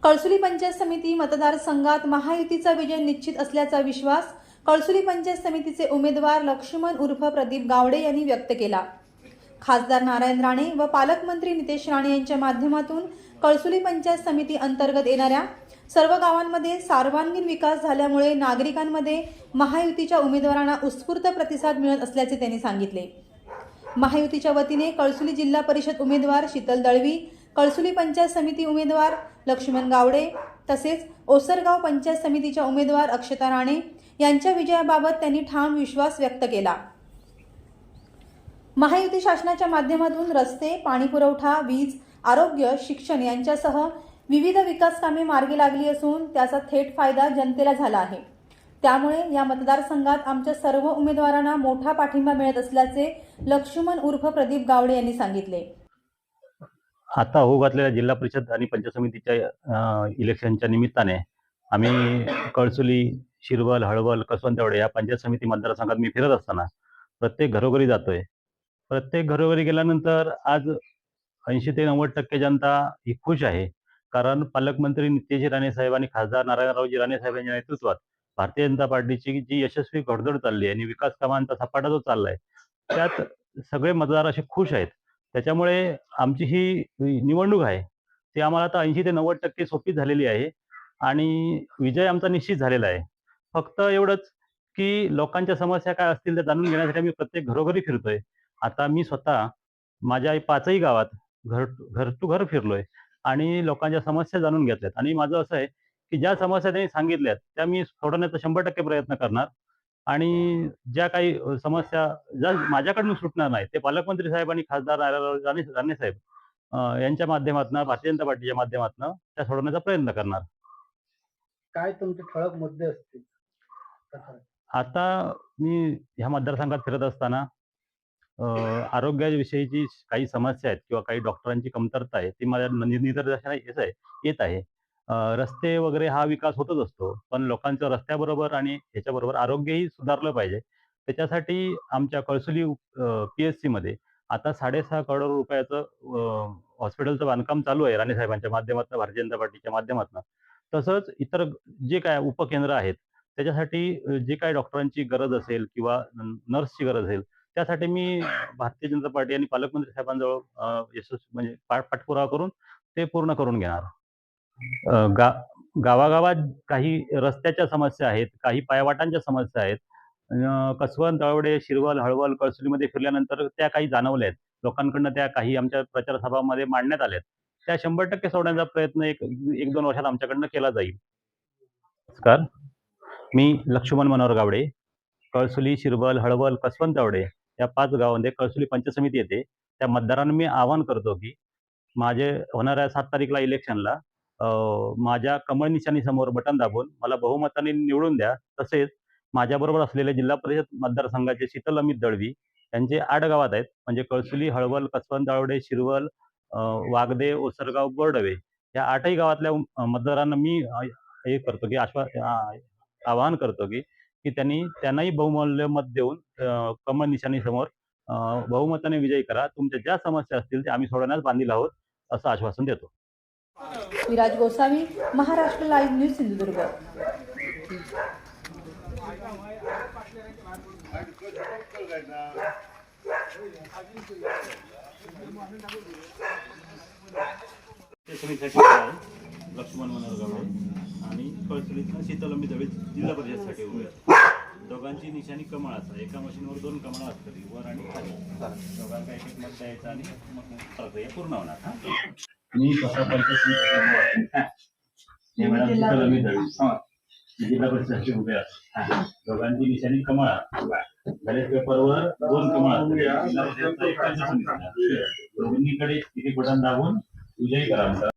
कळसुली पंचायत समिती मतदारसंघात महायुतीचा विजय निश्चित असल्याचा विश्वास कळसुली पंचायत समितीचे उमेदवार लक्ष्मण उर्फ प्रदीप गावडे यांनी व्यक्त केला। खासदार नारायण राणे व पालकमंत्री नितेश राणे यांच्या माध्यमातून कळसुली पंचायत समिती अंतर्गत येणाऱ्या सर्व गावांमध्ये सर्वांगीण विकास झाल्यामुळे नागरिकांमध्ये महायुतीच्या उमेदवारांना उत्स्फूर्त प्रतिसाद मिळत असल्याचे त्यांनी सांगितले। महायुतीच्या वतीने कळसुली जिल्हा परिषद उमेदवार शीतल दळवी, कळसुली पंचायत समिती उमेदवार लक्ष्मण गावडे तसेच ओसरगाव पंचायत समितीच्या उमेदवार अक्षता राणे यांच्या विजयाबाबत त्यांनी ठाम विश्वास व्यक्त केला। महायुती शासनाच्या माध्यमातून रस्ते, पाणीपुरवठा, वीज, आरोग्य, शिक्षण यांच्यासह विविध विकास कामे मार्गी लागली असून त्याचा थेट फायदा जनतेला झाला आहे। त्यामुळे या मतदारसंघात आमच्या सर्व उमेदवारांना मोठा पाठिंबा मिळत असल्याचे लक्ष्मण उर्फ प्रदीप गावडे यांनी सांगितले। आता होऊ घातलेल्या जिल्हा परिषद आणि पंचायत समितीच्या इलेक्शनच्या निमित्ताने आम्ही कळसुली, शिरवल, हळवल, कसवंतवाडे या पंचायत समिती मतदारसंघात मी फिरत असताना प्रत्येक घरोघरी जातोय। प्रत्येक घरोघरी गेल्यानंतर आज 80 ते 90% जनता ही खुश आहे। कारण पालकमंत्री नितेश राणे साहेब आणि खासदार नारायणरावजी राणे साहेब यांच्या नेतृत्वात भारतीय जनता पार्टीची जी यशस्वी घोडदौड चालली आहे आणि विकास कामांचा सपाटा जो चाललाय त्यात सगळे मतदार असे खुश आहेत। त्याच्यामुळे आमची ही निवडणूक आहे ती आम्हाला आता 80 ते 90% सोपी झालेली आहे आणि विजय आमचा निश्चित झालेला आहे। फक्त एवढंच की लोकांच्या समस्या काय असतील त्या जाणून घेण्यासाठी आम्ही प्रत्येक घरोघरी फिरतोय। आता मी स्वतः माझ्या 5ही गावात घर टू घर फिरलोय आणि लोकांच्या समस्या जाणून घेतल्यात आणि माझं असं आहे की ज्या समस्या त्यांनी सांगितल्यात त्या मी सोडवण्याचा 100% प्रयत्न करणार आणि ज्या काही समस्या ज्या माझ्याकडून सुटणार नाही ते पालकमंत्री साहेब आणि खासदार राणे साहेब यांच्या माध्यमातून भारतीय जनता पार्टीच्या माध्यमातून त्या सोडवण्याचा प्रयत्न करणार। काय तुमचे ठळक मुद्दे असतील? आता मी ह्या मतदारसंघात फिरत असताना आरोग्याविषयीची काही समस्या आहेत किंवा काही डॉक्टरांची कमतरता आहे ती माझ्या निदर्शनास येत आहे। रस्ते वगैरे हा विकास होतच असतो, पण लोकांचं रस्त्याबरोबर आणि ह्याच्याबरोबर आरोग्यही सुधारलं पाहिजे। त्याच्यासाठी आमच्या कळसुली PSC मध्ये आता 6.5 करोड रुपयाचं हॉस्पिटलचं बांधकाम चालू आहे राणे साहेबांच्या माध्यमातून, भारतीय जनता पार्टीच्या माध्यमातून। तसंच इतर जे काय उपकेंद्र आहेत त्याच्यासाठी जे काही डॉक्टरांची गरज असेल किंवा नर्सची गरज असेल त्यासाठी मी भारतीय जनता पार्टी आणि पालकमंत्री साहेबांजवळ म्हणजे पाठपुरावा करून ते पूर्ण करून घेणार। गावागावात काही रस्त्याच्या समस्या आहेत, काही पायवाटांच्या समस्या आहेत। कसवंत, तळवडे, शिरवल, हळवल, कळसुलीमध्ये फिरल्यानंतर त्या काही जाणवल्या आहेत। लोकांकडून त्या काही आमच्या प्रचार सभामध्ये मांडण्यात आल्यात। त्या 100% सोडण्याचा प्रयत्न एक 2 वर्षात आमच्याकडून केला जाईल। नमस्कार, मी लक्ष्मण मनोहर गावडे, कळसुली, शिरवल, हळवल, कसवंतवाडे या 5 गावांमध्ये कळसुली पंचायत समिती येते। त्या मतदारांना मी आवाहन करतो की माझे होणाऱ्या 7 तारीखला इलेक्शनला माझ्या कमळ निशाणीसमोर बटन दाबून मला बहुमताने निवडून द्या। तसेच माझ्याबरोबर असलेले जिल्हा परिषद मतदारसंघाचे शीतल अमित दळवी यांचे 8 गावात आहेत, म्हणजे कळसुली, हळवल, कसवंतवाडे, शिरवल, वागदे, ओसरगाव, बोर्डवे या 8ही गावातल्या मतदारांना मी हे करतो की आवाहन करतो की त्यांनाही बहुमूल्य मत देऊन कमळ निशाणीसमोर बहुमताने विजयी करा। तुमच्या ज्या समस्या असतील त्या आम्ही सोडवण्यास बांधील आहोत असं आश्वासन देतो। Viraj Gosavi, Maharashtra live news, Sindhudurg. लक्ष्मण मनोहर गावडे आणि कळसुलीतनं शीतल अमित दळवी जिल्हा परिषदसाठी उभे आहेत। दोघांची निशाणी कमळ असतात, एका मशीनवर 2 कमळ असतात, वर आणि खाली। दोघांना एक मत द्यायचं आणि मग प्रक्रिया पूर्ण होणार। मी स्वतः पंचायत शीतल अमित दळवी जिल्हा परिषदसाठी उभे आहेत। दोघांची निशाणी कमळ आहे, बॅलेट पेपरवर 2 कमळ असतात, जिल्हा परिषदचा एक पंचायत समितीचा। दोन्हीकडे तिथे बटन दाबून विजयी करा।